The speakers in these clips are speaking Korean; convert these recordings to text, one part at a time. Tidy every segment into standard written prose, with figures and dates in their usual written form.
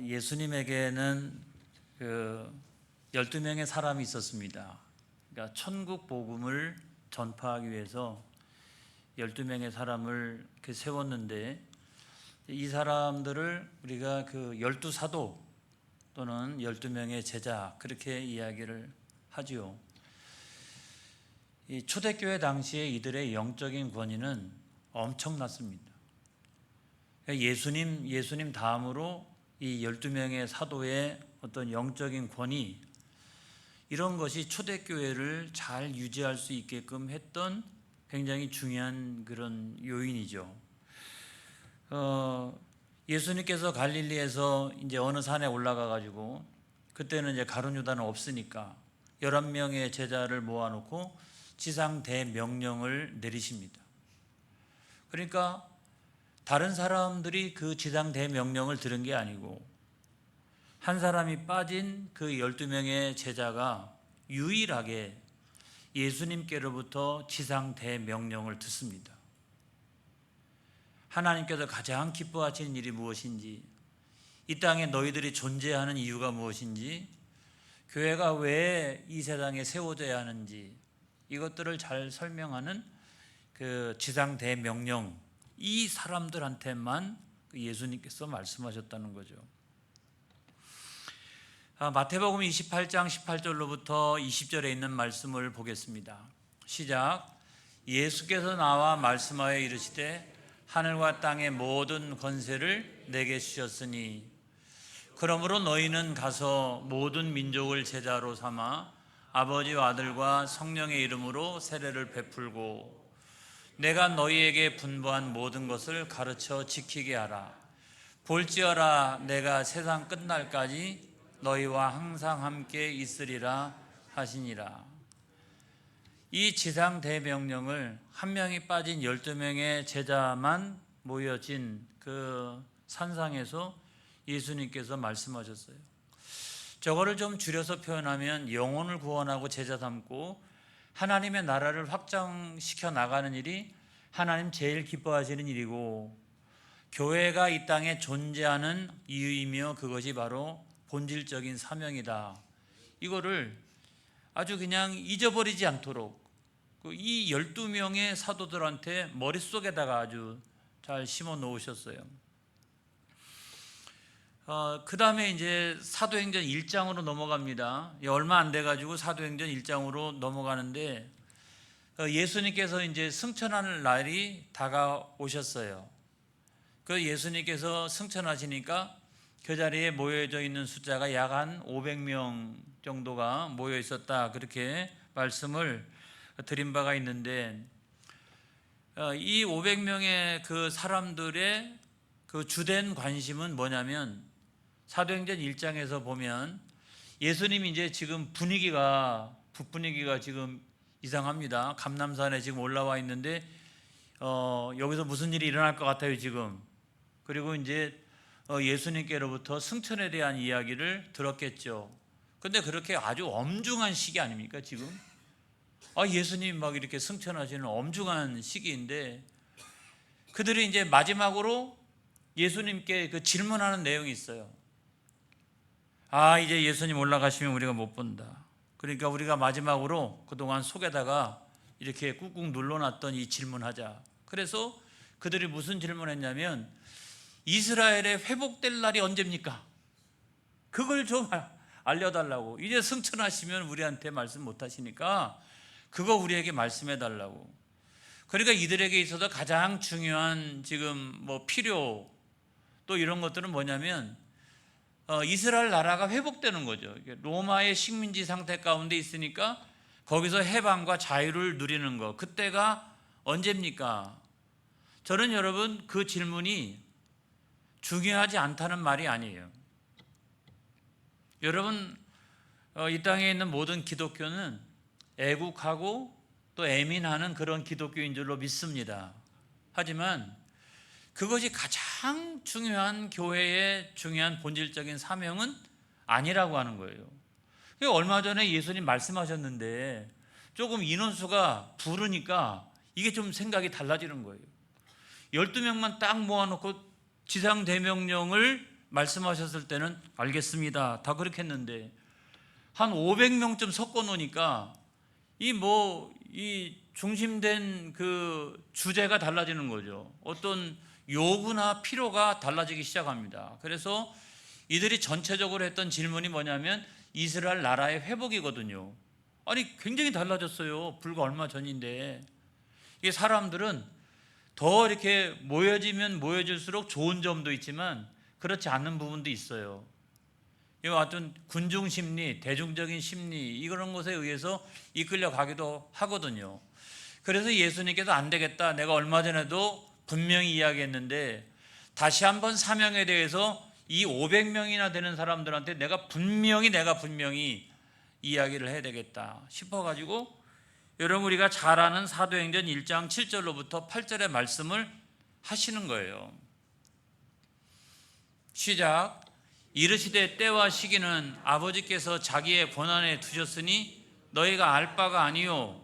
예수님에게는 12명의 사람이 있었습니다. 그러니까 천국 복음을 전파하기 위해서 12명의 사람을 세웠는데, 이 사람들을 우리가 12사도 또는 12명의 제자, 그렇게 이야기를 하지요. 이 초대교회 당시에 이들의 영적인 권위는 엄청났습니다. 예수님 다음으로 이 12명의 사도의 어떤 영적인 권위, 이런 것이 초대교회를 잘 유지할 수 있게끔 했던 굉장히 중요한 그런 요인이죠. 예수님께서 갈릴리에서 이제 어느 산에 올라가 가지고, 그때는 이제 가룟 유다는 없으니까 11명의 제자를 모아놓고 지상 대명령을 내리십니다. 그러니까 다른 사람들이 그 지상 대명령을 들은 게 아니고, 한 사람이 빠진 그 12명의 제자가 유일하게 예수님께로부터 지상 대명령을 듣습니다. 하나님께서 가장 기뻐하시는 일이 무엇인지, 이 땅에 너희들이 존재하는 이유가 무엇인지, 교회가 왜 이 세상에 세워져야 하는지, 이것들을 잘 설명하는 그 지상 대명령, 이 사람들한테만 예수님께서 말씀하셨다는 거죠. 마태복음 28장 18절로부터 20절에 있는 말씀을 보겠습니다. 시작. 예수께서 나와 말씀하여 이르시되 하늘과 땅의 모든 권세를 내게 주셨으니 그러므로 너희는 가서 모든 민족을 제자로 삼아 아버지와 아들과 성령의 이름으로 세례를 베풀고 내가 너희에게 분부한 모든 것을 가르쳐 지키게 하라. 볼지어다 내가 세상 끝날까지 너희와 항상 함께 있으리라 하시니라. 이 지상 대명령을 한 명이 빠진 12명의 제자만 모여진 그 산상에서 예수님께서 말씀하셨어요. 저거를 좀 줄여서 표현하면, 영혼을 구원하고 제자 삼고 하나님의 나라를 확장시켜 나가는 일이 하나님 제일 기뻐하시는 일이고, 교회가 이 땅에 존재하는 이유이며 그것이 바로 본질적인 사명이다. 이거를 아주 그냥 잊어버리지 않도록 이 12명의 사도들한테 머릿속에다가 아주 잘 심어 놓으셨어요. 그 다음에 이제 사도행전 1장으로 넘어갑니다. 얼마 안 돼가지고 사도행전 1장으로 넘어가는데, 예수님께서 이제 승천하는 날이 다가오셨어요. 그 예수님께서 승천하시니까 그 자리에 모여져 있는 숫자가 약 한 500명 정도가 모여 있었다, 그렇게 말씀을 드린 바가 있는데, 이 500명의 그 사람들의 그 주된 관심은 뭐냐면, 사도행전 1장에서 보면 예수님이 이제 지금 분위기가 지금 이상합니다. 감람산에 지금 올라와 있는데 여기서 무슨 일이 일어날 것 같아요 지금. 그리고 이제 예수님께로부터 승천에 대한 이야기를 들었겠죠. 근데 그렇게 아주 엄중한 시기 아닙니까 지금? 예수님 막 이렇게 승천하시는 엄중한 시기인데, 그들이 이제 마지막으로 예수님께 그 질문하는 내용이 있어요. 이제 예수님 올라가시면 우리가 못 본다. 그러니까 우리가 마지막으로 그동안 속에다가 이렇게 꾹꾹 눌러놨던 이 질문하자. 그래서 그들이 무슨 질문했냐면, 이스라엘의 회복될 날이 언제입니까? 그걸 좀 알려달라고. 이제 승천하시면 우리한테 말씀 못하시니까 그거 우리에게 말씀해 달라고. 그러니까 이들에게 있어서 가장 중요한 지금 필요, 또 이런 것들은 뭐냐면, 이스라엘 나라가 회복되는 거죠. 로마의 식민지 상태 가운데 있으니까 거기서 해방과 자유를 누리는 거, 그때가 언제입니까? 저는 여러분 그 질문이 중요하지 않다는 말이 아니에요. 여러분, 이 땅에 있는 모든 기독교는 애국하고 또 애민하는 그런 기독교인 줄로 믿습니다. 하지만 그것이 가장 중요한 교회의 중요한 본질적인 사명은 아니라고 하는 거예요. 얼마 전에 예수님 말씀하셨는데 조금 인원수가 부르니까 이게 좀 생각이 달라지는 거예요. 12명만 딱 모아놓고 지상 대명령을 말씀하셨을 때는 알겠습니다, 다 그렇게 했는데 한 500명쯤 섞어 놓으니까 이 중심된 그 주제가 달라지는 거죠. 어떤 요구나 필요가 달라지기 시작합니다. 그래서 이들이 전체적으로 했던 질문이 뭐냐면 이스라엘 나라의 회복이거든요. 아니 굉장히 달라졌어요. 불과 얼마 전인데. 이게 사람들은 더 이렇게 모여지면 모여질수록 좋은 점도 있지만 그렇지 않는 부분도 있어요. 이 어떤 군중 심리, 대중적인 심리 이런 것에 의해서 이끌려 가기도 하거든요. 그래서 예수님께서 안 되겠다, 내가 얼마 전에도 분명히 이야기했는데 다시 한번 사명에 대해서 이 500명이나 되는 사람들한테 내가 분명히 이야기를 해야 되겠다 싶어가지고 여러분 우리가 잘 아는 사도행전 1장 7절로부터 8절의 말씀을 하시는 거예요. 시작. 이르시되 때와 시기는 아버지께서 자기의 권한에 두셨으니 너희가 알 바가 아니요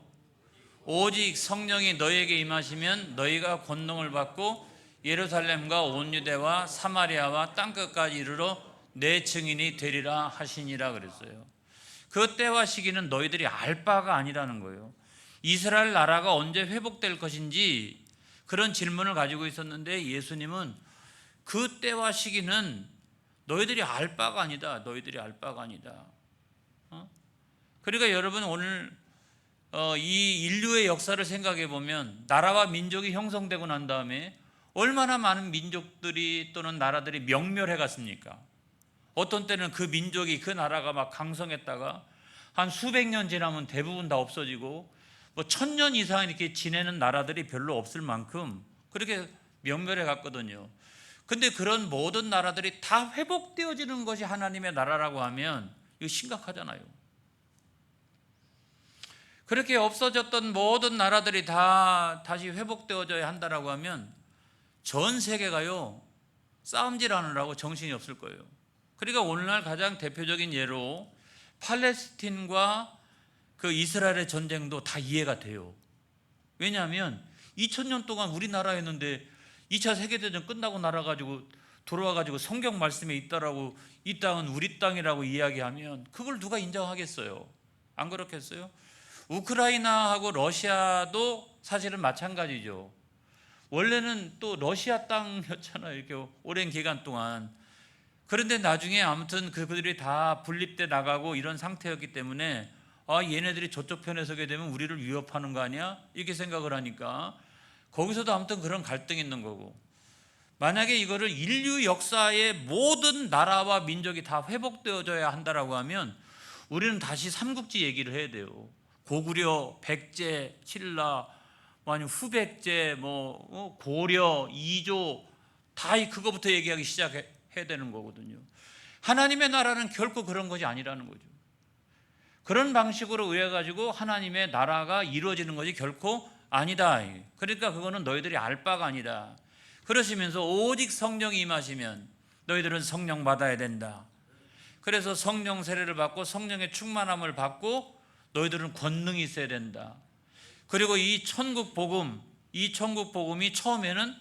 오직 성령이 너희에게 임하시면 너희가 권능을 받고 예루살렘과 온 유대와 사마리아와 땅끝까지 이르러 내 증인이 되리라 하시니라 그랬어요. 그 때와 시기는 너희들이 알 바가 아니라는 거예요. 이스라엘 나라가 언제 회복될 것인지 그런 질문을 가지고 있었는데 예수님은 그 때와 시기는 너희들이 알 바가 아니다. 너희들이 알 바가 아니다. 그러니까 여러분 오늘 이 인류의 역사를 생각해 보면 나라와 민족이 형성되고 난 다음에 얼마나 많은 민족들이 또는 나라들이 명멸해 갔습니까? 어떤 때는 그 민족이 그 나라가 막 강성했다가 한 수백 년 지나면 대부분 다 없어지고 뭐 1000년 이상 이렇게 지내는 나라들이 별로 없을 만큼 그렇게 명멸해 갔거든요. 근데 그런 모든 나라들이 다 회복되어지는 것이 하나님의 나라라고 하면 이거 심각하잖아요. 그렇게 없어졌던 모든 나라들이 다 다시 회복되어져야 한다라고 하면 전 세계가요 싸움질 하느라고 정신이 없을 거예요. 그러니까 오늘날 가장 대표적인 예로 팔레스틴과 그 이스라엘의 전쟁도 다 이해가 돼요. 왜냐하면 2000년 동안 우리나라였는데 2차 세계대전 끝나고 돌아와가지고 성경 말씀에 있다라고 이 땅은 우리 땅이라고 이야기하면 그걸 누가 인정하겠어요? 안 그렇겠어요? 우크라이나하고 러시아도 사실은 마찬가지죠. 원래는 또 러시아 땅이었잖아요. 이렇게 오랜 기간 동안. 그런데 나중에 아무튼 그들이 다 분립돼 나가고 이런 상태였기 때문에 얘네들이 저쪽 편에 서게 되면 우리를 위협하는 거 아니야? 이렇게 생각을 하니까 거기서도 아무튼 그런 갈등이 있는 거고, 만약에 이거를 인류 역사의 모든 나라와 민족이 다 회복되어져야 한다라고 하면 우리는 다시 삼국지 얘기를 해야 돼요. 고구려, 백제, 신라, 아니면 후백제, 고려, 이조 다 그거부터 얘기하기 시작해야 되는 거거든요. 하나님의 나라는 결코 그런 것이 아니라는 거죠. 그런 방식으로 의해 가지고 하나님의 나라가 이루어지는 것이 결코 아니다. 그러니까 그거는 너희들이 알 바가 아니다. 그러시면서 오직 성령이 임하시면 너희들은 성령 받아야 된다. 그래서 성령 세례를 받고 성령의 충만함을 받고 너희들은 권능이 있어야 된다. 그리고 이 천국 복음이 처음에는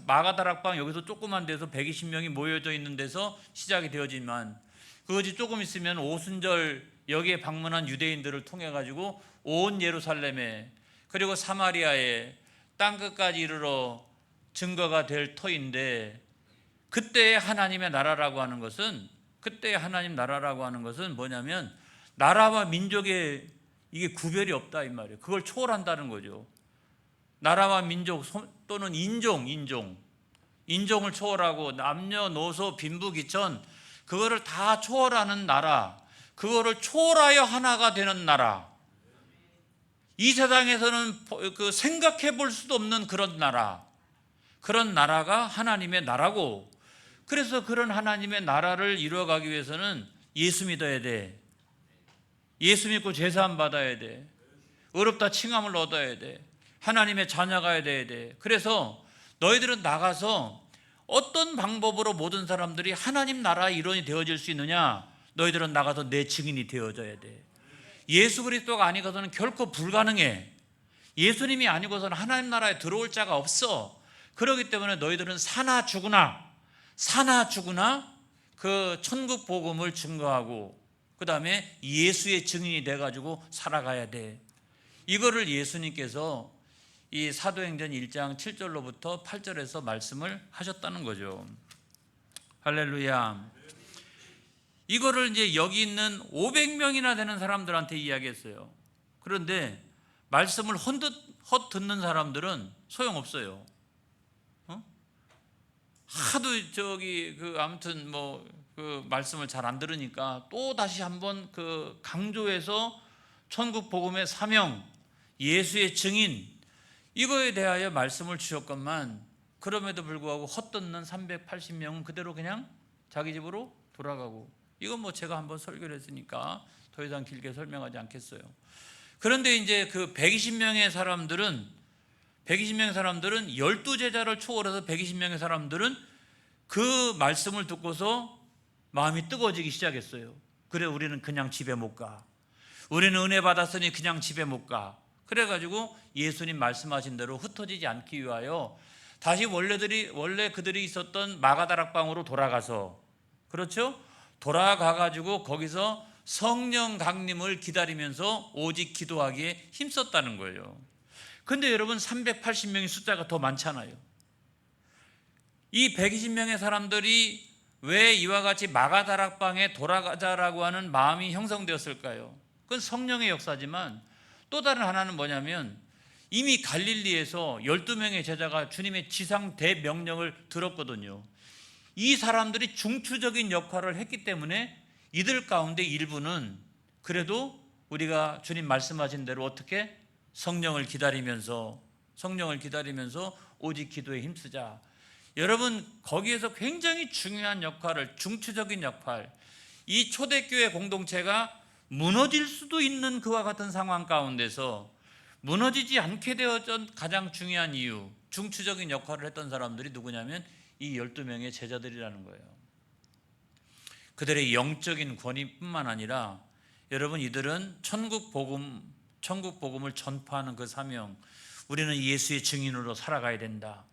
마가다락방 여기서 조그만 데서 120명이 모여져 있는 데서 시작이 되어지만 그것이 조금 있으면 오순절 여기에 방문한 유대인들을 통해 가지고 온 예루살렘에 그리고 사마리아에 땅끝까지 이르러 증거가 될 터인데, 그때의 하나님의 나라라고 하는 것은 뭐냐면 나라와 민족의 이게 구별이 없다 이 말이에요. 그걸 초월한다는 거죠. 나라와 민족 또는 인종을 초월하고 남녀노소 빈부귀천 그거를 다 초월하는 나라, 그거를 초월하여 하나가 되는 나라, 이 세상에서는 생각해 볼 수도 없는 그런 나라가 하나님의 나라고, 그래서 그런 하나님의 나라를 이루어가기 위해서는 예수 믿어야 돼. 예수 믿고 제사함 받아야 돼. 의롭다 칭함을 얻어야 돼. 하나님의 자녀가 돼야 돼. 그래서 너희들은 나가서 어떤 방법으로 모든 사람들이 하나님 나라의 일원이 되어질 수 있느냐? 너희들은 나가서 내 증인이 되어져야 돼. 예수 그리스도가 아니고서는 결코 불가능해. 예수님이 아니고서는 하나님 나라에 들어올 자가 없어. 그렇기 때문에 너희들은 사나 죽으나 그 천국 복음을 증거하고 그 다음에 예수의 증인이 돼가지고 살아가야 돼. 이거를 예수님께서 이 사도행전 1장 7절로부터 8절에서 말씀을 하셨다는 거죠. 할렐루야. 이거를 이제 여기 있는 500명이나 되는 사람들한테 이야기했어요. 그런데 말씀을 헛듣는 사람들은 소용없어요. 하도 아무튼 그 말씀을 잘 안 들으니까 또 다시 한번 그 강조해서 천국 복음의 사명, 예수의 증인 이거에 대하여 말씀을 주셨건만 그럼에도 불구하고 헛듣는 380명은 그대로 그냥 자기 집으로 돌아가고, 이건 제가 한번 설교를 했으니까 더 이상 길게 설명하지 않겠어요. 그런데 이제 그 120명의 사람들은 12제자를 초월해서 120명의 사람들은 그 말씀을 듣고서 마음이 뜨거워지기 시작했어요. 그래, 우리는 그냥 집에 못 가. 우리는 은혜 받았으니 그냥 집에 못 가. 그래가지고 예수님 말씀하신 대로 흩어지지 않기 위하여 다시 원래 그들이 있었던 마가다락방으로 돌아가서, 그렇죠? 돌아가가지고 거기서 성령 강림을 기다리면서 오직 기도하기에 힘썼다는 거예요. 근데 여러분 380명의 숫자가 더 많잖아요. 이 120명의 사람들이 왜 이와 같이 마가다락방에 돌아가자라고 하는 마음이 형성되었을까요? 그건 성령의 역사지만 또 다른 하나는 뭐냐면 이미 갈릴리에서 12명의 제자가 주님의 지상 대명령을 들었거든요. 이 사람들이 중추적인 역할을 했기 때문에 이들 가운데 일부는 그래도 우리가 주님 말씀하신 대로 어떻게 성령을 기다리면서 오직 기도에 힘쓰자. 여러분, 거기에서 굉장히 중요한 역할을, 중추적인 역할, 이 초대교회 공동체가 무너질 수도 있는 그와 같은 상황 가운데서 무너지지 않게 되었던 가장 중요한 이유, 중추적인 역할을 했던 사람들이 누구냐면 이 12명의 제자들이라는 거예요. 그들의 영적인 권위뿐만 아니라 여러분, 이들은 천국 복음을 전파하는 그 사명, 우리는 예수의 증인으로 살아가야 된다,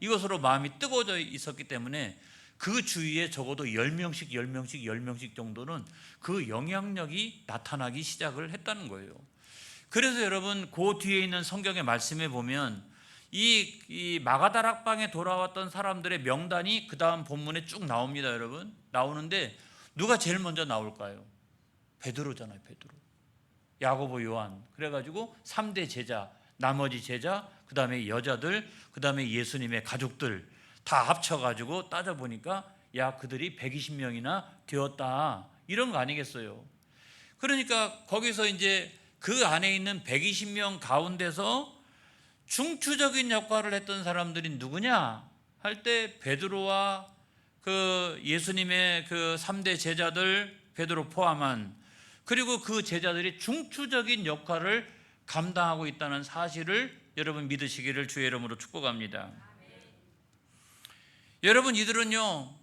이것으로 마음이 뜨거워져 있었기 때문에 그 주위에 적어도 10명씩 정도는 그 영향력이 나타나기 시작을 했다는 거예요. 그래서 여러분, 그 뒤에 있는 성경의 말씀에 보면 이 마가다락방에 돌아왔던 사람들의 명단이 그 다음 본문에 쭉 나옵니다. 여러분, 나오는데 누가 제일 먼저 나올까요? 베드로잖아요. 베드로, 야고보, 요한. 그래가지고 3대 제자, 나머지 제자, 그 다음에 여자들, 그 다음에 예수님의 가족들 다 합쳐가지고 따져보니까 야, 그들이 120명이나 되었다, 이런 거 아니겠어요? 그러니까 거기서 이제 그 안에 있는 120명 가운데서 중추적인 역할을 했던 사람들이 누구냐 할 때 베드로와 그 예수님의 그 3대 제자들, 베드로 포함한, 그리고 그 제자들이 중추적인 역할을 감당하고 있다는 사실을 여러분 믿으시기를 주의 이름으로 축복합니다. 여러분, 이들은요,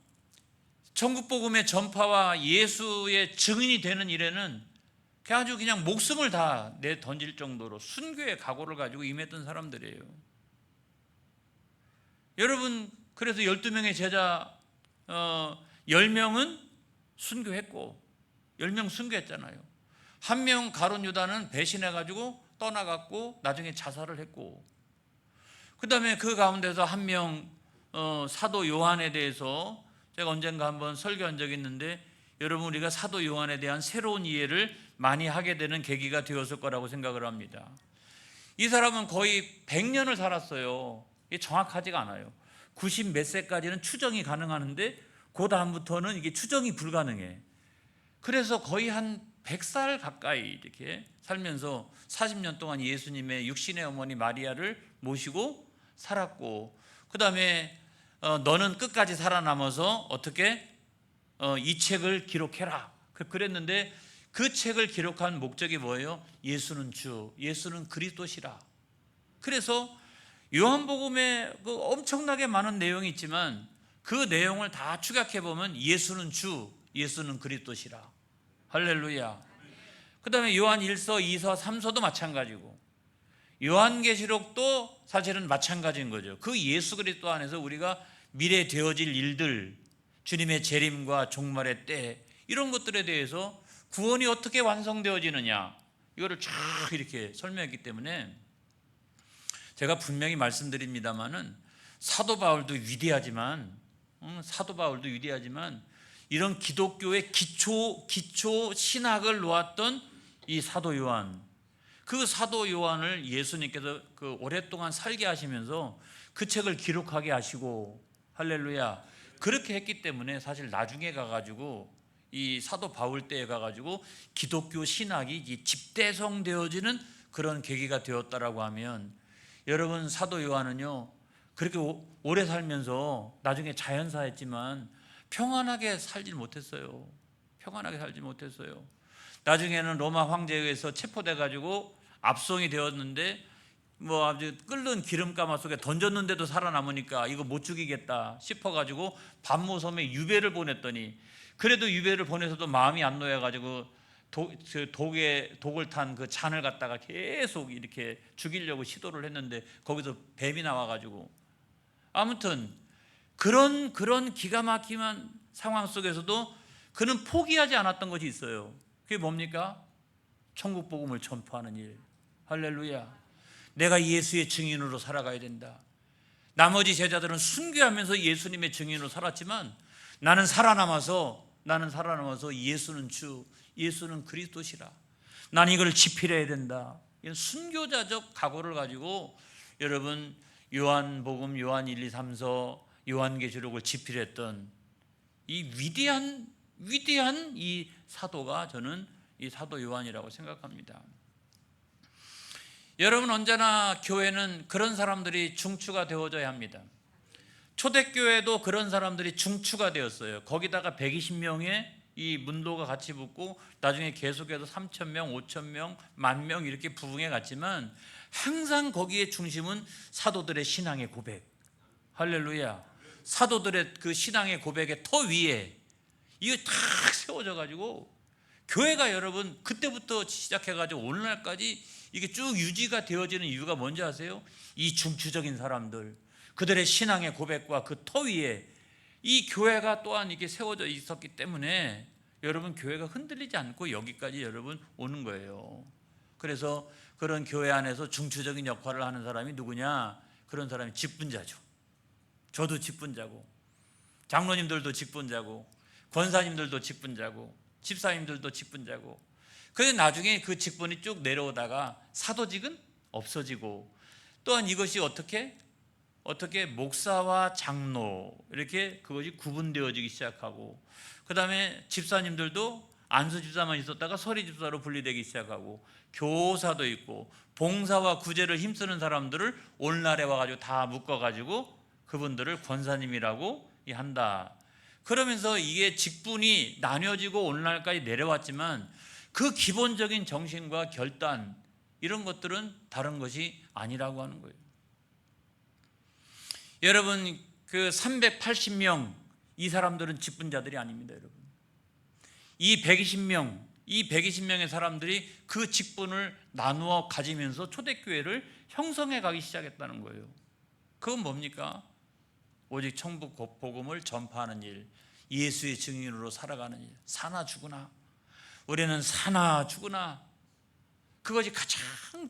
천국 복음의 전파와 예수의 증인이 되는 일에는 아주 그냥 목숨을 다 내던질 정도로 순교의 각오를 가지고 임했던 사람들이에요. 여러분, 그래서 12명의 제자 10명은 순교했고, 10명 순교했잖아요. 한 명 가룟 유다는 배신해가지고 떠나갔고 나중에 자살을 했고, 그 다음에 그 가운데서 한 명 사도 요한에 대해서 제가 언젠가 한번 설교한 적이 있는데, 여러분, 우리가 사도 요한에 대한 새로운 이해를 많이 하게 되는 계기가 되었을 거라고 생각을 합니다. 이 사람은 거의 100년을 살았어요. 이게 정확하지가 않아요. 90 몇 세까지는 추정이 가능하는데 그 다음부터는 이게 추정이 불가능해. 그래서 거의 한 100살 가까이 이렇게 살면서 40년 동안 예수님의 육신의 어머니 마리아를 모시고 살았고, 그 다음에 너는 끝까지 살아남아서 어떻게 이 책을 기록해라, 그랬는데 그 책을 기록한 목적이 뭐예요? 예수는 주, 예수는 그리스도시라. 그래서 요한복음에 그 엄청나게 많은 내용이 있지만 그 내용을 다 축약해 보면 예수는 주, 예수는 그리스도시라. 할렐루야. 그 다음에 요한 1서, 2서, 3서도 마찬가지고, 요한계시록도 사실은 마찬가지인 거죠. 그 예수 그리스도 안에서 우리가 미래 되어질 일들, 주님의 재림과 종말의 때, 이런 것들에 대해서 구원이 어떻게 완성되어지느냐, 이거를 쫙 이렇게 설명했기 때문에 제가 분명히 말씀드립니다마는 사도 바울도 위대하지만 이런 기독교의 기초 신학을 놓았던 이 사도 요한, 그 사도 요한을 예수님께서 그 오랫동안 살게 하시면서 그 책을 기록하게 하시고, 할렐루야, 그렇게 했기 때문에 사실 나중에 가가지고 이 사도 바울 때에 가가지고 기독교 신학이 집대성되어지는 그런 계기가 되었다라고 하면, 여러분 사도 요한은요 그렇게 오래 살면서 나중에 자연사했지만 평안하게 살지 못했어요. 나중에는 로마 황제에 의해서 체포돼 가지고 압송이 되었는데 뭐 아주 끓는 기름가마 속에 던졌는데도 살아남으니까 이거 못 죽이겠다 싶어가지고 반모섬에 유배를 보냈더니, 그래도 유배를 보내서도 마음이 안 놓여가지고 독을 탄 그 잔을 갖다가 계속 이렇게 죽이려고 시도를 했는데 거기서 뱀이 나와가지고, 아무튼 그런 기가 막힌 상황 속에서도 그는 포기하지 않았던 것이 있어요. 그게 뭡니까? 천국 복음을 전파하는 일. 할렐루야. 내가 예수의 증인으로 살아가야 된다. 나머지 제자들은 순교하면서 예수님의 증인으로 살았지만 나는 살아남아서 예수는 주, 예수는 그리스도시라, 난 이걸 지필해야 된다. 이런 순교자적 각오를 가지고 여러분 요한복음, 요한 1, 2, 3서, 요한계시록을 지필했던 이 위대한 이 사도가 저는 이 사도 요한이라고 생각합니다. 여러분, 언제나 교회는 그런 사람들이 중추가 되어져야 합니다. 초대교회도 그런 사람들이 중추가 되었어요. 거기다가 120명의 이 문도가 같이 붙고 나중에 계속해서 3,000명, 5,000명, 10,000명 이렇게 부흥해 갔지만 항상 거기에 중심은 사도들의 신앙의 고백. 할렐루야. 사도들의 그 신앙의 고백의 터 위에 이거 탁 세워져 가지고 교회가 여러분 그때부터 시작해 가지고 오늘날까지 이게 쭉 유지가 되어지는 이유가 뭔지 아세요? 이 중추적인 사람들, 그들의 신앙의 고백과 그 터 위에 이 교회가 또한 이게 세워져 있었기 때문에 여러분 교회가 흔들리지 않고 여기까지 여러분 오는 거예요. 그래서 그런 교회 안에서 중추적인 역할을 하는 사람이 누구냐? 그런 사람이 직분자죠. 저도 직분자고, 장로님들도 직분자고, 권사님들도 직분자고, 집사님들도 직분자고. 그런데 나중에 그 직분이 쭉 내려오다가 사도직은 없어지고, 또한 이것이 어떻게 목사와 장로 이렇게 그것이 구분되어지기 시작하고, 그 다음에 집사님들도 안수 집사만 있었다가 서리 집사로 분리되기 시작하고, 교사도 있고 봉사와 구제를 힘쓰는 사람들을 오늘날에 와가지고 다 묶어가지고 그분들을 권사님이라고 한다. 그러면서 이게 직분이 나뉘어지고 오늘날까지 내려왔지만 그 기본적인 정신과 결단, 이런 것들은 다른 것이 아니라고 하는 거예요. 여러분, 그 380명 이 사람들은 직분자들이 아닙니다. 여러분, 이 120명의 사람들이 그 직분을 나누어 가지면서 초대교회를 형성해 가기 시작했다는 거예요. 그건 뭡니까? 오직 천국 복음을 전파하는 일, 예수의 증인으로 살아가는 일. 사나 죽으나, 우리는 사나 죽으나 그것이 가장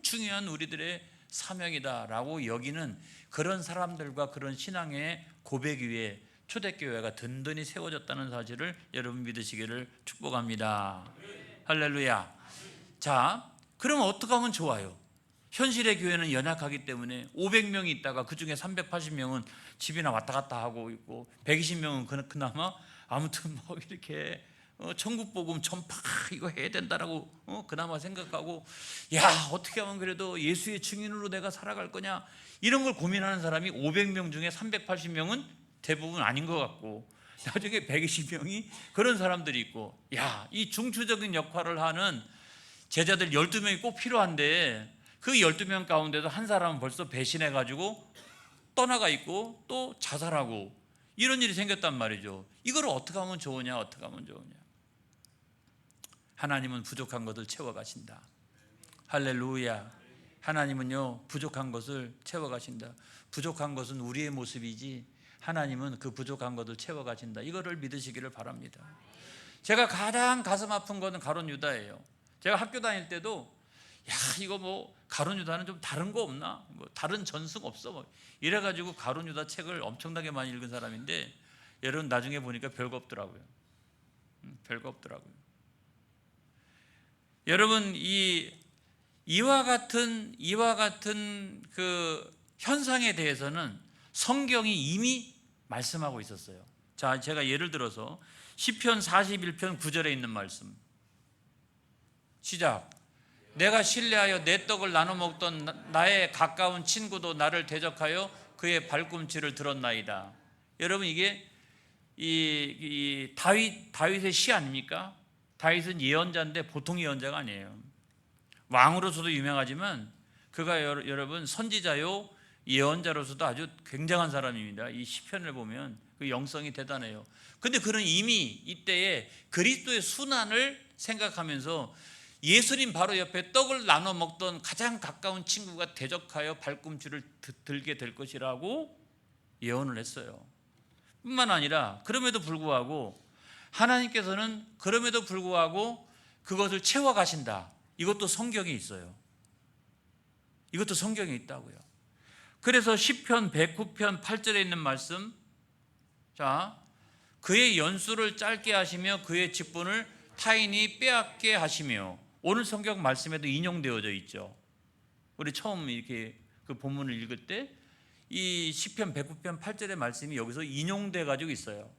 중요한 우리들의 사명이다라고 여기는 그런 사람들과 그런 신앙의 고백 위에 초대교회가 든든히 세워졌다는 사실을 여러분 믿으시기를 축복합니다. 할렐루야. 자, 그럼 어떻게 하면 좋아요? 현실의 교회는 연약하기 때문에 500명이 있다가 그 중에 380명은 집이나 왔다 갔다 하고 있고 120명은 그나마 아무튼 뭐 이렇게 천국 복음 전파 이거 해야 된다라고 그나마 생각하고, 야, 어떻게 하면 그래도 예수의 증인으로 내가 살아갈 거냐, 이런 걸 고민하는 사람이 500명 중에 380명은 대부분 아닌 것 같고, 나중에 120명이 그런 사람들이 있고, 야, 이 중추적인 역할을 하는 제자들 12명이 꼭 필요한데 그 12명 가운데도 한 사람은 벌써 배신해가지고 떠나가 있고 또 자살하고 이런 일이 생겼단 말이죠. 이걸 어떻게 하면 좋으냐? 하나님은 부족한 것을 채워가신다. 할렐루야. 하나님은요 부족한 것을 채워가신다. 부족한 것은 우리의 모습이지 하나님은 그 부족한 것을 채워가신다. 이거를 믿으시기를 바랍니다. 제가 가장 가슴 아픈 거는 가룟 유다예요. 제가 학교 다닐 때도 이거 뭐 가룟 유다는 좀 다른 거 없나? 뭐 다른 전승 없어? 뭐 이래가지고 가룟 유다 책을 엄청나게 많이 읽은 사람인데 여러분 나중에 보니까 별거 없더라고요. 별거 없더라고요. 여러분 이와 같은 그 현상에 대해서는 성경이 이미 말씀하고 있었어요. 자, 제가 예를 들어서 시편 41편 9절에 있는 말씀. 시작. 내가 신뢰하여 내 떡을 나눠 먹던 나의 가까운 친구도 나를 대적하여 그의 발꿈치를 들었나이다. 여러분 이게 이 다윗의 시 아닙니까? 다윗은 예언자인데 보통 예언자가 아니에요. 왕으로서도 유명하지만 그가 여러분 선지자요 예언자로서도 아주 굉장한 사람입니다. 이 시편을 보면 그 영성이 대단해요. 근데 그는 이미 이때에 그리스도의 순환을 생각하면서 예수님 바로 옆에 떡을 나눠 먹던 가장 가까운 친구가 대적하여 발꿈치를 들게 될 것이라고 예언을 했어요. 뿐만 아니라 그럼에도 불구하고 하나님께서는 그럼에도 불구하고 그것을 채워 가신다. 이것도 성경에 있어요. 이것도 성경에 있다고요. 그래서 시편 109편 8절에 있는 말씀, 자, 그의 연수를 짧게 하시며 그의 직분을 타인이 빼앗게 하시며, 오늘 성경 말씀에도 인용되어져 있죠. 우리 처음 이렇게 그 본문을 읽을 때 이 시편 109편 8절의 말씀이 여기서 인용돼 가지고 있어요.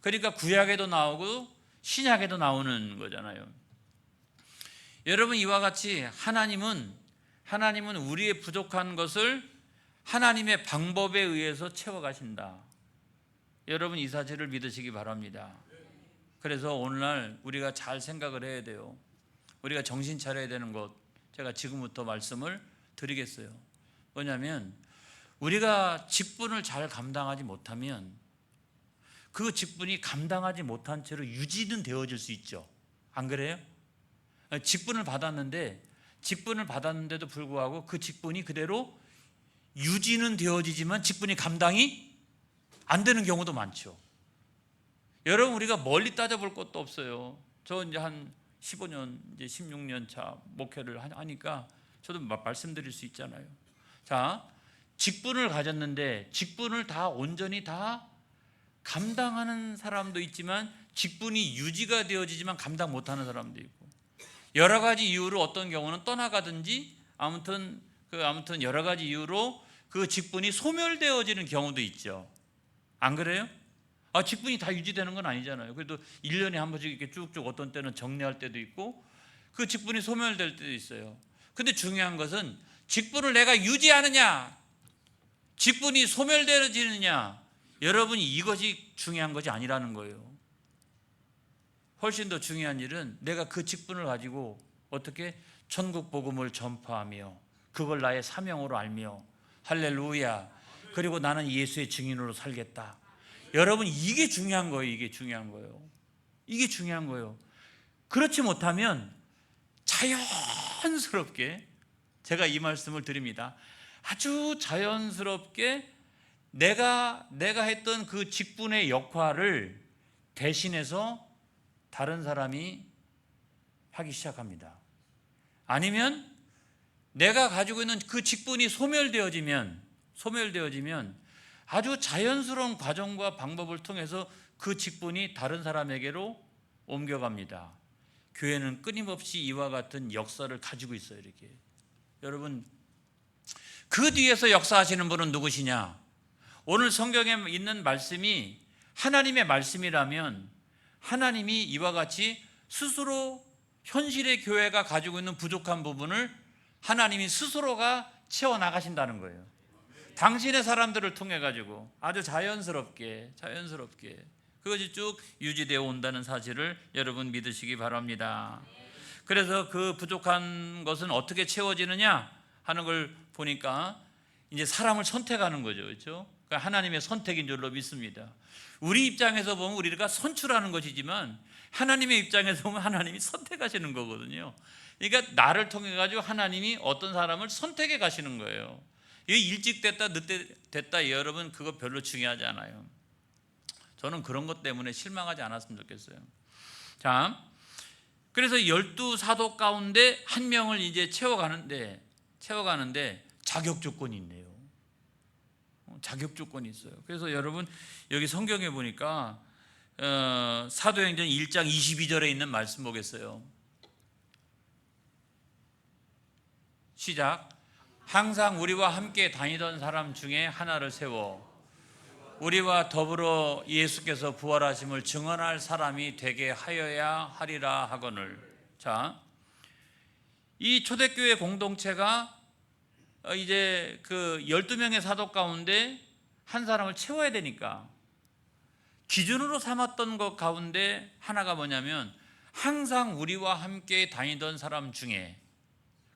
그러니까 구약에도 나오고 신약에도 나오는 거잖아요. 여러분 이와 같이 하나님은 우리의 부족한 것을 하나님의 방법에 의해서 채워가신다. 여러분 이 사실을 믿으시기 바랍니다. 그래서 오늘날 우리가 잘 생각을 해야 돼요. 우리가 정신 차려야 되는 것, 제가 지금부터 말씀을 드리겠어요. 뭐냐면 우리가 직분을 잘 감당하지 못하면 그 직분이 감당하지 못한 채로 유지는 되어질 수 있죠. 안 그래요? 직분을 받았는데도 불구하고 그 직분이 그대로 유지는 되어지지만 직분이 감당이 안 되는 경우도 많죠. 여러분 우리가 멀리 따져볼 것도 없어요. 저 이제 한 15년, 이제 16년 차 목회를 하니까 저도 말씀드릴 수 있잖아요. 자, 직분을 가졌는데 직분을 다 온전히 다 감당하는 사람도 있지만 직분이 유지가 되어지지만 감당 못하는 사람도 있고, 여러 가지 이유로 어떤 경우는 떠나가든지 아무튼 여러 가지 이유로 그 직분이 소멸되어지는 경우도 있죠. 안 그래요? 직분이 다 유지되는 건 아니잖아요. 그래도 1년에 한 번씩 이렇게 쭉쭉 어떤 때는 정리할 때도 있고 그 직분이 소멸될 때도 있어요. 근데 중요한 것은 직분을 내가 유지하느냐, 직분이 소멸되어지느냐, 여러분이 이것이 중요한 것이 아니라는 거예요. 훨씬 더 중요한 일은 내가 그 직분을 가지고 어떻게 천국 복음을 전파하며 그걸 나의 사명으로 알며 할렐루야, 그리고 나는 예수의 증인으로 살겠다. 여러분 이게 중요한 거예요. 이게 중요한 거예요. 그렇지 못하면 자연스럽게, 제가 이 말씀을 드립니다, 아주 자연스럽게 내가 했던 그 직분의 역할을 대신해서 다른 사람이 하기 시작합니다. 아니면 내가 가지고 있는 그 직분이 소멸되어지면 아주 자연스러운 과정과 방법을 통해서 그 직분이 다른 사람에게로 옮겨갑니다. 교회는 끊임없이 이와 같은 역사를 가지고 있어요. 이렇게. 여러분, 그 뒤에서 역사하시는 분은 누구시냐? 오늘 성경에 있는 말씀이 하나님의 말씀이라면 하나님이 이와 같이 스스로 현실의 교회가 가지고 있는 부족한 부분을 하나님이 스스로가 채워나가신다는 거예요. 당신의 사람들을 통해 가지고 아주 자연스럽게 그것이 쭉 유지되어 온다는 사실을 여러분 믿으시기 바랍니다. 그래서 그 부족한 것은 어떻게 채워지느냐 하는 걸 보니까 이제 사람을 선택하는 거죠. 그렇죠? 그러니까 하나님의 선택인 줄로 믿습니다. 우리 입장에서 보면 우리가 선출하는 것이지만 하나님의 입장에서 보면 하나님이 선택하시는 거거든요. 그러니까 나를 통해 가지고 하나님이 어떤 사람을 선택해 가시는 거예요. 이게 일찍 됐다 늦게 됐다 여러분 그거 별로 중요하지 않아요. 저는 그런 것 때문에 실망하지 않았으면 좋겠어요. 자, 그래서 12사도 가운데 한 명을 이제 채워가는데 자격 조건이 있네요. 자격 조건이 있어요. 그래서 여러분 여기 성경에 보니까 사도행전 1장 22절에 있는 말씀 보겠어요. 시작. 항상 우리와 함께 다니던 사람 중에 하나를 세워 우리와 더불어 예수께서 부활하심을 증언할 사람이 되게 하여야 하리라 하거늘. 자, 이 초대교회 공동체가 이제 그 12명의 사도 가운데 한 사람을 채워야 되니까 기준으로 삼았던 것 가운데 하나가 뭐냐면 항상 우리와 함께 다니던 사람 중에,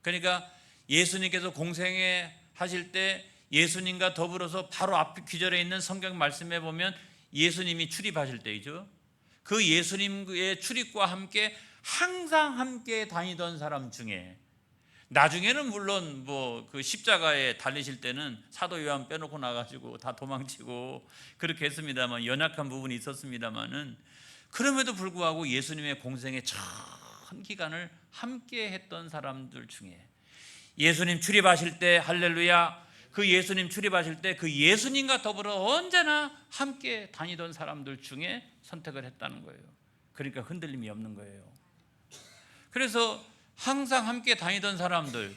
그러니까 예수님께서 공생애 하실 때 예수님과 더불어서 바로 앞 귀절에 있는 성경 말씀에 보면 예수님이 출입하실 때이죠. 그 예수님의 출입과 함께 항상 함께 다니던 사람 중에, 나중에는 물론 뭐 그 십자가에 달리실 때는 사도 요한 빼놓고 나가지고 다 도망치고 그렇게 했습니다만, 연약한 부분이 있었습니다만은 그럼에도 불구하고 예수님의 공생의 전 기간을 함께 했던 사람들 중에 예수님 출입하실 때 할렐루야, 그 예수님 출입하실 때 그 예수님과 더불어 언제나 함께 다니던 사람들 중에 선택을 했다는 거예요. 그러니까 흔들림이 없는 거예요. 그래서 항상 함께 다니던 사람들,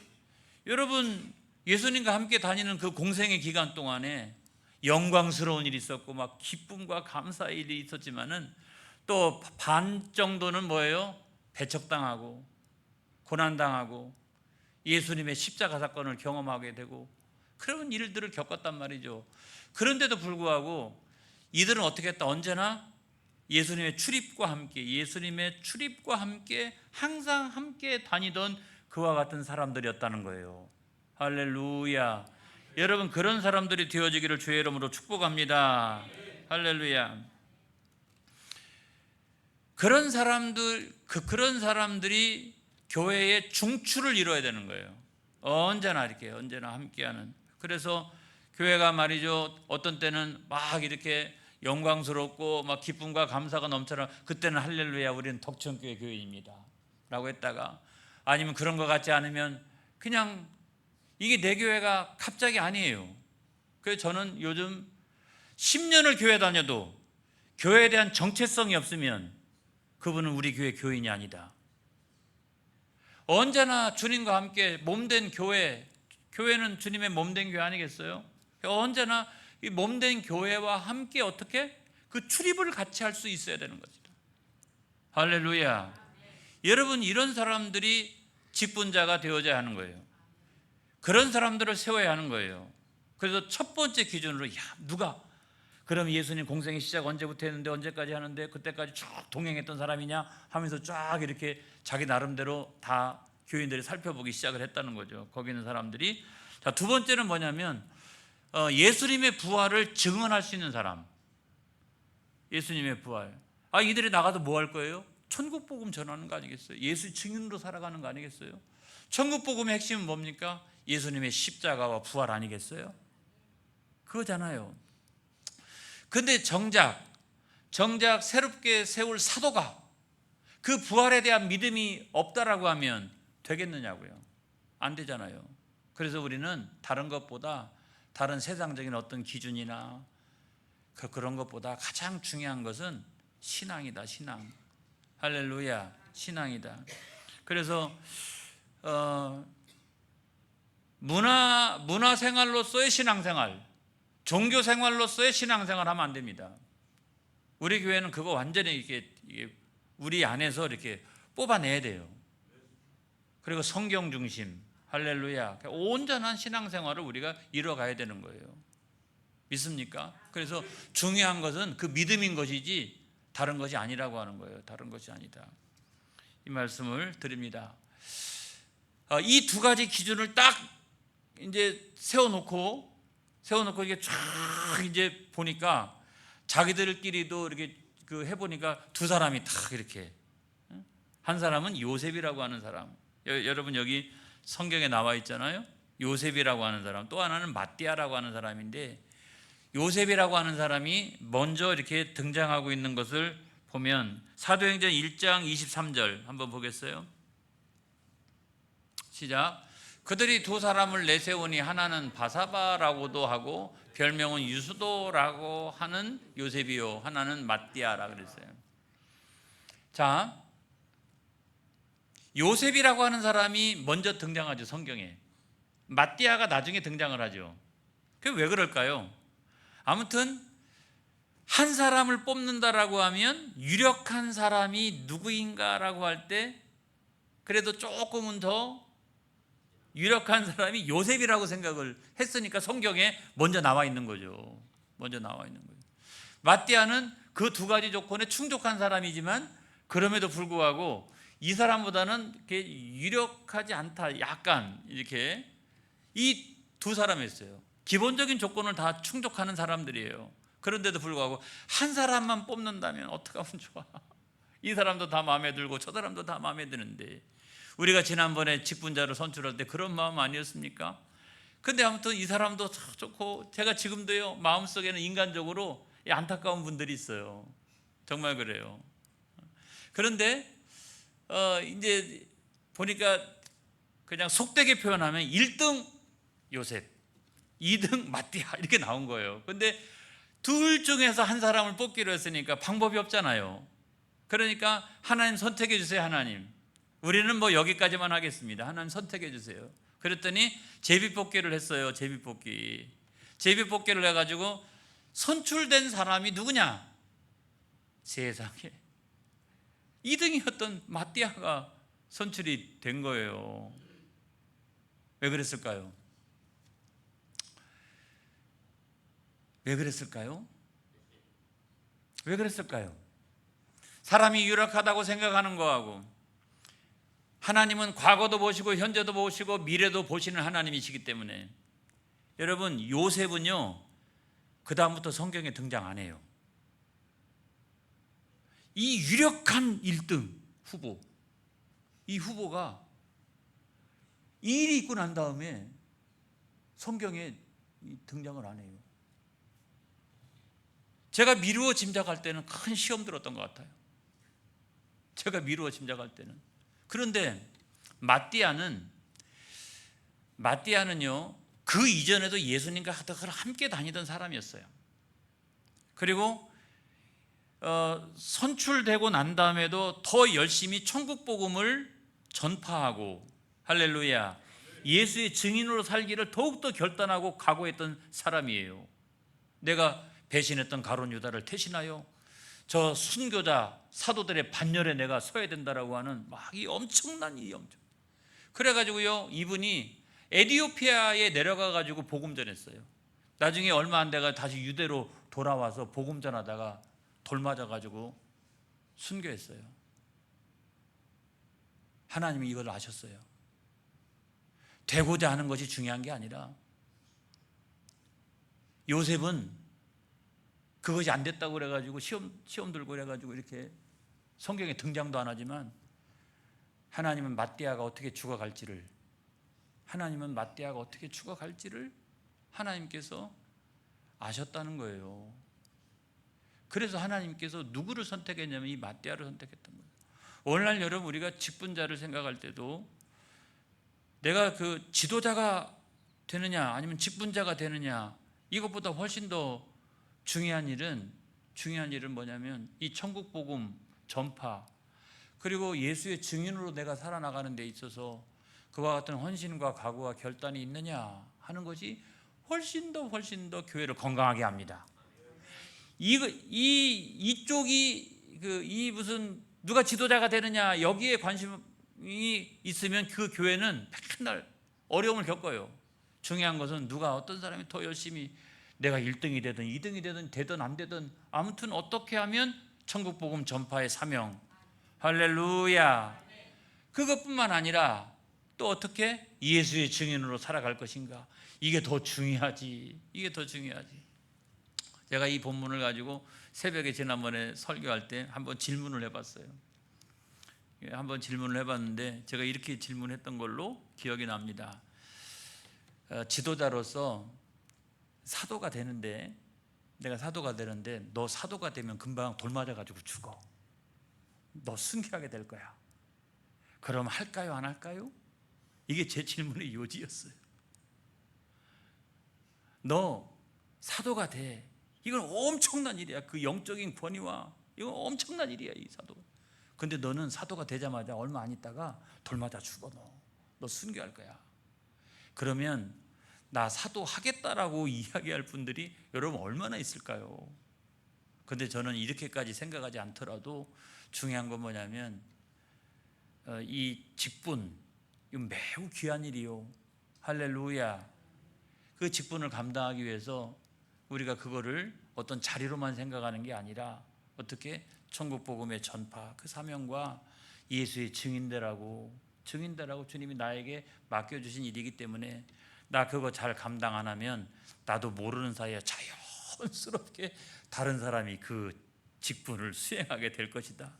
여러분 예수님과 함께 다니는 그 공생의 기간 동안에 영광스러운 일이 있었고 막 기쁨과 감사의 일이 있었지만은 또 반 정도는 뭐예요? 배척당하고 고난당하고 예수님의 십자가 사건을 경험하게 되고 그런 일들을 겪었단 말이죠. 그런데도 불구하고 이들은 어떻게 했다? 언제나 예수님의 출입과 함께 항상 함께 다니던 그와 같은 사람들이었다는 거예요. 할렐루야. 여러분 그런 사람들이 되어지기를 주의 이름으로 축복합니다. 할렐루야. 그런 사람들이 교회의 중추를 이뤄야 되는 거예요. 언제나 함께하는. 그래서 교회가 말이죠, 어떤 때는 막 이렇게 영광스럽고 막 기쁨과 감사가 넘쳐나, 그때는 할렐루야 우리는 덕천교회 교인입니다 라고 했다가, 아니면 그런 것 같지 않으면 그냥 이게 내 교회가 갑자기 아니에요. 그래서 저는 요즘 10년을 교회 다녀도 교회에 대한 정체성이 없으면 그분은 우리 교회 교인이 아니다. 언제나 주님과 함께 몸된 교회는 주님의 몸된 교회 아니겠어요? 언제나 이 몸된 교회와 함께 어떻게 그 출입을 같이 할 수 있어야 되는 것이다. 할렐루야. 여러분 이런 사람들이 직분자가 되어져야 하는 거예요. 그런 사람들을 세워야 하는 거예요. 그래서 첫 번째 기준으로 누가 그럼 예수님 공생의 시작 언제부터 했는데 언제까지 하는데 그때까지 쭉 동행했던 사람이냐 하면서 쫙 이렇게 자기 나름대로 다 교인들이 살펴보기 시작을 했다는 거죠. 거기 있는 사람들이. 자, 두 번째는 뭐냐면 예수님의 부활을 증언할 수 있는 사람. 예수님의 부활. 이들이 나가도 뭐 할 거예요? 천국 복음 전하는 거 아니겠어요? 예수 증인으로 살아가는 거 아니겠어요? 천국 복음의 핵심은 뭡니까? 예수님의 십자가와 부활 아니겠어요? 그거잖아요. 근데 정작 새롭게 세울 사도가 그 부활에 대한 믿음이 없다라고 하면 되겠느냐고요? 안 되잖아요. 그래서 우리는 다른 것보다, 다른 세상적인 어떤 기준이나 그런 것보다 가장 중요한 것은 신앙이다. 신앙. 할렐루야. 신앙이다. 그래서 문화 생활로서의 신앙생활, 종교 생활로서의 신앙생활 하면 안 됩니다. 우리 교회는 그거 완전히 이게 우리 안에서 이렇게 뽑아내야 돼요. 그리고 성경 중심, 할렐루야, 온전한 신앙생활을 우리가 이뤄가야 되는 거예요. 믿습니까? 그래서 중요한 것은 그 믿음인 것이지 다른 것이 아니라고 하는 거예요. 다른 것이 아니다. 이 말씀을 드립니다. 이 두 가지 기준을 딱 이제 세워놓고 이게 쫙 이제 보니까 자기들끼리도 이렇게 해보니까 두 사람이 딱 이렇게, 한 사람은 요셉이라고 하는 사람. 여러분 여기 성경에 나와 있잖아요. 요셉이라고 하는 사람, 또 하나는 마띠아라고 하는 사람인데, 요셉이라고 하는 사람이 먼저 이렇게 등장하고 있는 것을 보면 사도행전 1장 23절 한번 보겠어요? 시작. 그들이 두 사람을 내세우니 하나는 바사바라고도 하고 별명은 유수도라고 하는 요셉이요, 하나는 마띠아라 그랬어요. 자, 요셉이라고 하는 사람이 먼저 등장하죠, 성경에. 마띠아가 나중에 등장을 하죠. 그게 왜 그럴까요? 아무튼 한 사람을 뽑는다라고 하면 유력한 사람이 누구인가라고 할 때 그래도 조금은 더 유력한 사람이 요셉이라고 생각을 했으니까 성경에 먼저 나와 있는 거죠. 먼저 나와 있는 거예요. 마띠아는 그 두 가지 조건에 충족한 사람이지만 그럼에도 불구하고 이 사람보다는 이렇게 유력하지 않다, 약간 이렇게 이 두 사람이었어요. 기본적인 조건을 다 충족하는 사람들이에요. 그런데도 불구하고 한 사람만 뽑는다면 어떻게 하면 좋아? 이 사람도 다 마음에 들고 저 사람도 다 마음에 드는데, 우리가 지난번에 직분자를 선출할 때 그런 마음 아니었습니까? 근데 아무튼 이 사람도 좋고, 제가 지금도요 마음속에는 인간적으로 안타까운 분들이 있어요. 정말 그래요. 그런데 이제 보니까 그냥 속되게 표현하면 1등 요셉, 2등 마띠아 이렇게 나온 거예요. 근데 둘 중에서 한 사람을 뽑기로 했으니까 방법이 없잖아요. 그러니까 하나님 선택해 주세요. 하나님, 우리는 뭐 여기까지만 하겠습니다. 하나님 선택해 주세요. 그랬더니 제비뽑기를 했어요. 제비뽑기를 해가지고 선출된 사람이 누구냐? 세상에 2등이었던 마띠아가 선출이 된 거예요. 왜 그랬을까요? 왜 그랬을까요? 왜 그랬을까요? 사람이 유력하다고 생각하는 거하고, 하나님은 과거도 보시고 현재도 보시고 미래도 보시는 하나님이시기 때문에, 여러분 요셉은요 그 다음부터 성경에 등장 안 해요. 이 유력한 1등 후보, 이 후보가 이 일이 있고 난 다음에 성경에 등장을 안 해요. 제가 미루어 짐작할 때는 큰 시험 들었던 것 같아요. 제가 미루어 짐작할 때는. 그런데 마띠아는요 그 이전에도 예수님과 함께 다니던 사람이었어요. 그리고 선출되고 난 다음에도 더 열심히 천국 복음을 전파하고, 할렐루야, 예수의 증인으로 살기를 더욱더 결단하고 각오했던 사람이에요. 내가 배신했던 가룟 유다를 대신하여 저 순교자 사도들의 반열에 내가 서야 된다라고 하는 막 이 엄청난 일이 그래가지고요 이분이 에티오피아에 내려가가지고 복음 전했어요. 나중에 얼마 안 돼가 다시 유대로 돌아와서 복음 전하다가 돌 맞아가지고 순교했어요. 하나님이 이걸 아셨어요. 되고자 하는 것이 중요한 게 아니라, 요셉은 그것이 안 됐다고 그래가지고 시험 들고 그래가지고 이렇게 성경에 등장도 안 하지만, 하나님은 마띠아가 어떻게 죽어갈지를 하나님께서 아셨다는 거예요. 그래서 하나님께서 누구를 선택했냐면 이 마띠아를 선택했던 거예요. 오늘날 여러분, 우리가 직분자를 생각할 때도 내가 그 지도자가 되느냐 아니면 직분자가 되느냐, 이것보다 훨씬 더 중요한 일은 뭐냐면 이 천국 복음 전파, 그리고 예수의 증인으로 내가 살아나가는 데 있어서 그와 같은 헌신과 각오와 결단이 있느냐 하는 것이 훨씬 더 교회를 건강하게 합니다. 이쪽이 무슨 누가 지도자가 되느냐 여기에 관심이 있으면 그 교회는 맨날 어려움을 겪어요. 중요한 것은 누가, 어떤 사람이 더 열심히, 내가 1등이 되든 2등이 되든 안 되든 아무튼 어떻게 하면 천국 복음 전파의 사명, 할렐루야, 그것뿐만 아니라 또 어떻게 예수의 증인으로 살아갈 것인가, 이게 더 중요하지. 제가 이 본문을 가지고 새벽에 지난번에 설교할 때 한번 질문을 해봤어요. 한번 질문을 해봤는데 제가 이렇게 질문했던 걸로 기억이 납니다. 지도자로서 사도가 되는데, 내가 사도가 되는데 너 사도가 되면 금방 돌 맞아가지고 죽어. 너 순교하게 될 거야. 그럼 할까요, 안 할까요? 이게 제 질문의 요지였어요. 너 사도가 돼. 이건 엄청난 일이야. 그 영적인 권위와 이건 엄청난 일이야, 이 사도. 근데 너는 사도가 되자마자 얼마 안 있다가 돌 맞아 죽어. 너 순교할 거야. 그러면 나 사도 하겠다라고 이야기할 분들이 여러분 얼마나 있을까요? 근데 저는 이렇게까지 생각하지 않더라도 중요한 건 뭐냐면 이 직분, 이건 매우 귀한 일이요. 할렐루야. 그 직분을 감당하기 위해서 우리가 그거를 어떤 자리로만 생각하는 게 아니라 어떻게 천국 복음의 전파, 그 사명과 예수의 증인되라고 주님이 나에게 맡겨주신 일이기 때문에 나 그거 잘 감당 안 하면 나도 모르는 사이에 자연스럽게 다른 사람이 그 직분을 수행하게 될 것이다.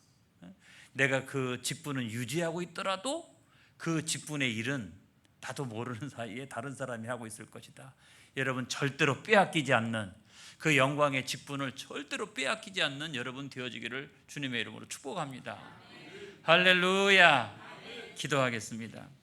내가 그 직분을 유지하고 있더라도 그 직분의 일은 나도 모르는 사이에 다른 사람이 하고 있을 것이다. 여러분 절대로 빼앗기지 않는 그 영광의 직분을 절대로 빼앗기지 않는 여러분 되어지기를 주님의 이름으로 축복합니다. 할렐루야. 기도하겠습니다.